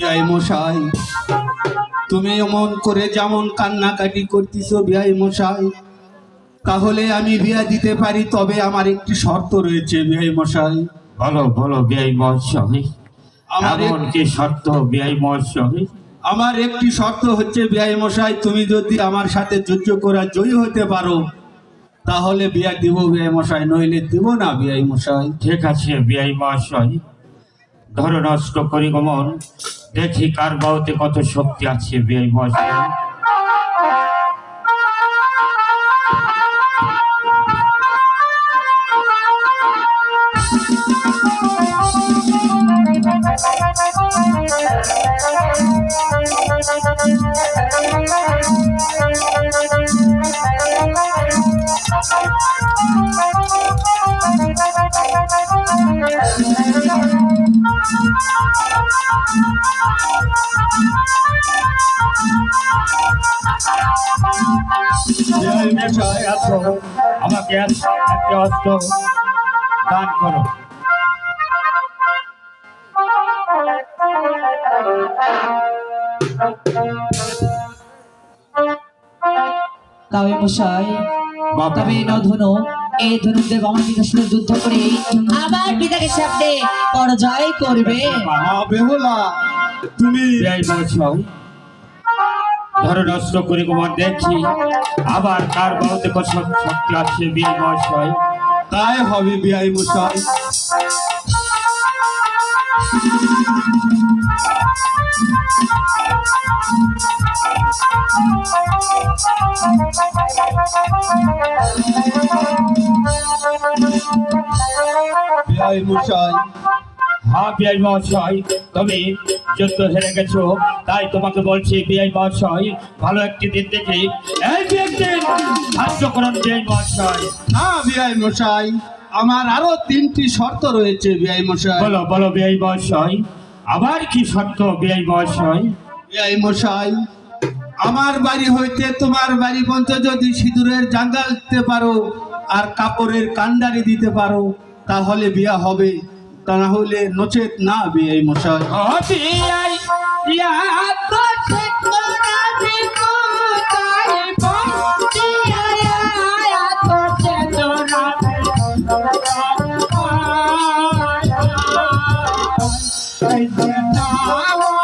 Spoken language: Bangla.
বিআই মশাই, তুমি এমন করে যেমন কান্নাকাটি করতেছো বিআই মশাই, তাহলে আমি বিয়া দিতে পারি, তবে আমার একটি শর্ত রয়েছে বিআই মশাই। বলো বলো বিআই মহাশয়, আমার এমন কি শর্ত বিআই মহাশয়? আমার একটি শর্ত হচ্ছে বিআই মশাই, তুমি যদি আমার সাথে যুদ্ধ করা জয়ী হতে পারো তাহলে বিয়া দিব বিআই মশাই, নইলে দিব না বিআই মশাই। ঠিক আছে বিআই মহাশয়, ধরো নষ্ট করি গমন, দেখি কার বাহুতে কত শক্তি আছে বিআই মহাশয়। বিআই মশাই আসো, আমাকে একটা অস্ত্র দান করো। তবে মশাই, বাবা। তবে ধনু এই ধনুদেব আমার পিতার সাথে যুদ্ধ করে আমার পিতাকে সামনে পরাজয় করবে। বেহুলা, তুমি বিআই মহাশয়, ধরো নষ্ট করি গমন, দেখি আবার কার বাহুতে কত শক্তি আছে বিআই মহাশয়। তাই হবে বিআই মশাই। বিআই মশাই, হ্যাঁ বিআই মহাশয়, তুমি যুদ্ধ হেরে গেছো, তাই তোমাকে বলছি বিআই মহাশয়, ভালো একটি দিন দেখি এই একদিন সাহায্য করুন বিআই মহাশয়। না বিআই মশাই, আমার আরো 3টি শর্ত রয়েছে বিআই মশাই। বলো বলো বিআই মহাশয়, আবার কি সত্য বিআই মহাশয়? বিআই মশাই, আমার বাড়ি হইতে তোমার বাড়ি পর্যন্ত যদি সিঁদুরের জাঙ্গাল দিতে পারো আর কাপড়ের কান্ডারি দিতে পারো তাহলে বিয়া হবে, তা না হলে নচেত না বিআই মশাই। ও বিআই, ইয়া তো ঠিক না বিকুতাই বন্দি আয়া তো চেতনা এই যে নাও